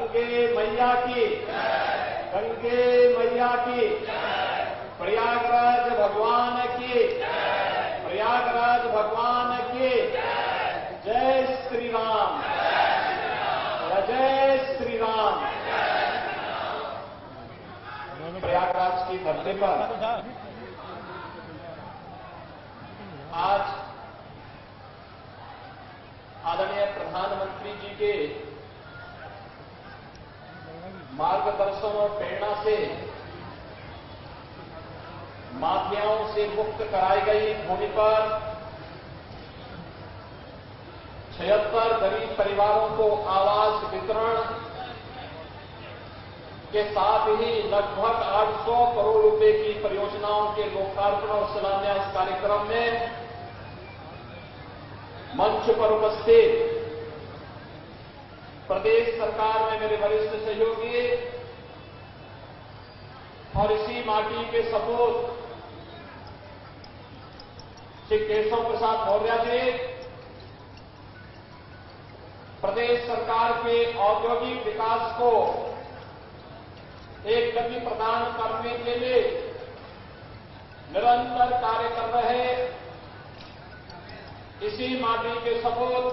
गंगे मैया की, गंगे मैया की, प्रयागराज भगवान की, प्रयागराज भगवान की। जय श्री राम, जय श्री राम। प्रयागराज की धरती पर आज आदरणीय प्रधानमंत्री जी के मार्गदर्शन और प्रेरणा से माफियाओं से मुक्त कराई गई भूमि पर 76 गरीब परिवारों को आवास वितरण के साथ ही लगभग 800 करोड़ रुपए की परियोजनाओं के लोकार्पण और शिलान्यास कार्यक्रम में मंच पर उपस्थित प्रदेश सरकार में मेरे वरिष्ठ सहयोगी और इसी माटी के सपूत श्री केशव प्रसाद मौर्य जी, प्रदेश सरकार के औद्योगिक विकास को एक गति प्रदान करने के लिए निरंतर कार्य कर रहे इसी माटी के सपूत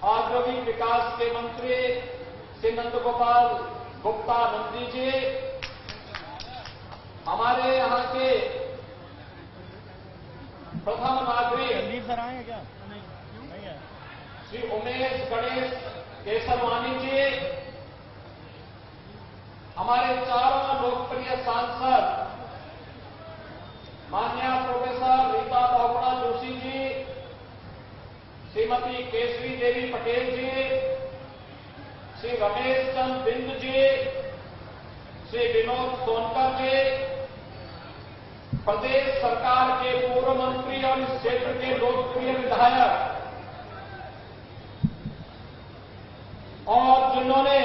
औद्योगिक विकास के मंत्री श्री नंदगोपाल गुप्ता नंदी जी, हमारे यहां के प्रथम नागरिक सर आए क्या? श्री उमेश गणेश केसरवानी जी, हमारे चारों लोकप्रिय सांसद माननीय प्रोफेसर रीता बहुगुणा जोशी जी, श्रीमती केसरी देवी पटेल जी, श्री रमेश चंद बिंद जी, श्री विनोद सोनकर जी, प्रदेश सरकार के पूर्व मंत्री और इस क्षेत्र के लोकप्रिय विधायक और जिन्होंने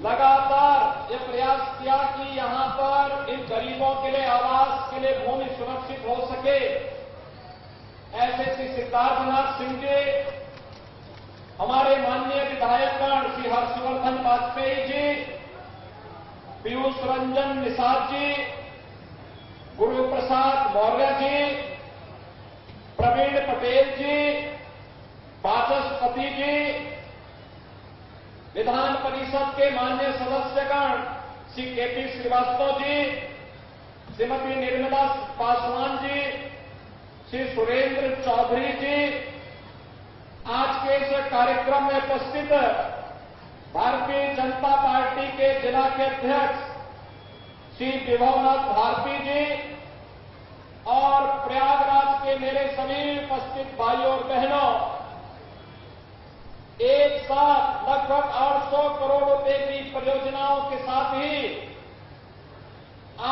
लगातार ये प्रयास किया कि यहां पर इन गरीबों के लिए आवास के लिए भूमि सुरक्षित हो सके, ऐसे श्री सिद्धार्थनाथ सिंह जी, हमारे माननीय विधायकगण श्री हर्षवर्धन वाजपेयी जी, पीयूष रंजन निषाद जी, गुरु प्रसाद मौर्य जी, प्रवीण पटेल जी, वाचस्पति जी, विधान परिषद के माननीय सदस्यगण श्री केपी श्रीवास्तव जी, श्रीमती निर्मला पासवान जी, श्री सुरेंद्र चौधरी जी, आज के इस कार्यक्रम में उपस्थित भारतीय जनता पार्टी के जिला के अध्यक्ष श्री विभवनाथ भारती जी और प्रयागराज के मेरे सभी उपस्थित भाइयों और बहनों, एक साथ लगभग 800 करोड़ रुपए की परियोजनाओं के साथ ही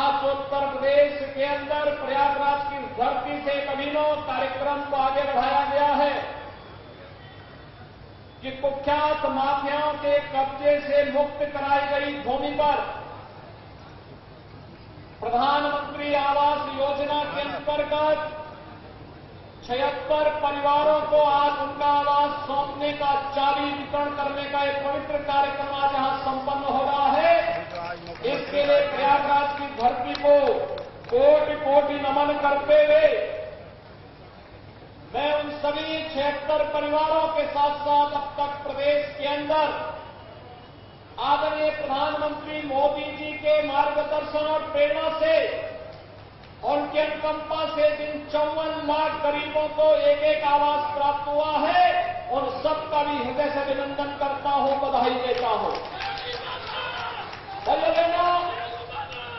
आज उत्तर प्रदेश के अंदर प्रयागराज की धरती से एक अभिनव कार्यक्रम को आगे बढ़ाया गया है कि कुख्यात माफियाओं के कब्जे से मुक्त कराई गई भूमि पर प्रधानमंत्री आवास योजना के अंतर्गत 76 परिवारों को आज उनका आवास सौंपने का चाबी वितरण करने का एक पवित्र कार्यक्रम आज यहां संपन्न हो रहा है। इसके लिए प्रयागराज की धरती को कोटि कोटि नमन करते हुए मैं उन सभी 76 परिवारों के साथ साथ अब तक प्रदेश के अंदर आदरणीय प्रधानमंत्री मोदी जी के मार्गदर्शन और प्रेरणा से और उनके अनुकंपा से जिन 54 लाख गरीबों को एक एक आवास प्राप्त हुआ है, उन सबका भी हृदय से अभिनंदन करता हूं, बधाई देता हूं। भाइयों बहनों,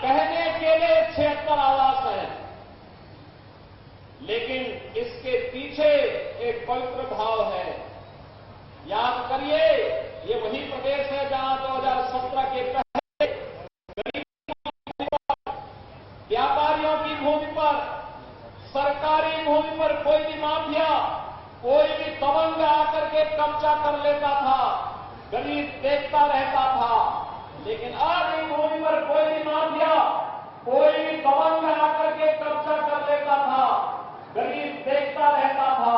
कहने के लिए 76 आवास है, लेकिन इसके पीछे एक पवित्र भाव है। याद करिए, ये वही प्रदेश है जहां 2017 के पहले व्यापारियों की भूमि पर, सरकारी भूमि पर कोई भी माफिया, कोई भी दबंग आकर के कब्जा कर लेता था, गरीब देखता रहता था। लेकिन आज इन भूमि पर कोई भी माफिया, कोई भी दबंग आकर के कब्जा कर लेता था, गरीब देखता रहता था।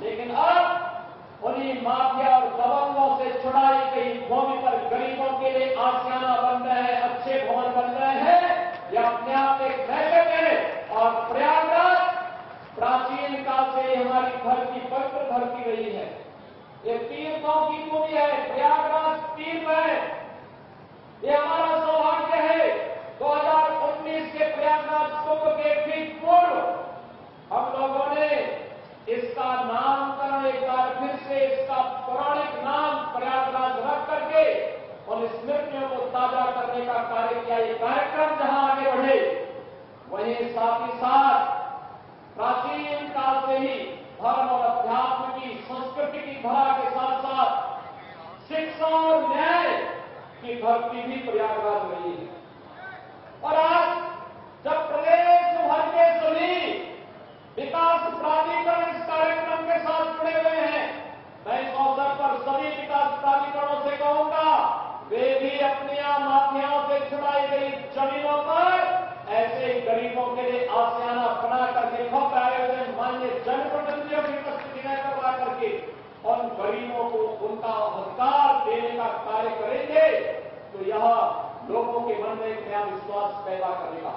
लेकिन अब उन्हीं माफिया और दबंगों से छुड़ाई भर की गई है। ये तीर्थों की भूमि है, प्रयागराज तीर्थ है। ये हमारा सौभाग्य है। 2019 के प्रयागराज कुंभ के ठीक पूर्व हम लोगों ने इसका नामकरण एक बार फिर से इसका पौराणिक नाम प्रयागराज रख करके और स्मृतियों को ताजा करने का कार्य किया। ये कार्यक्रम जहां आगे बढ़े, वहीं साथ ही साथ प्राचीन काल से ही धर्म और अध्यात्म की, संस्कृति की धरा के साथ साथ शिक्षा और न्याय की धरती भी प्रयागराज रही है। और आज जब प्रदेश भर के सभी विकास प्राधिकरण इस कार्यक्रम के साथ जुड़े हुए हैं, मैं इस अवसर पर सभी विकास प्राधिकरणों से कहूंगा, वे भी अपनी माफियाओं से छुड़ाई गई जमीनों पर ऐसे गरीबों के लिए आसियाना बना करके भव्य आयोजन मान्य जनप्रतिनिधियों की उपस्थिति में करवा करके उन गरीबों को उनका अधिकार देने का कार्य करेंगे, तो यह लोगों के मन में एक नया विश्वास पैदा करेगा।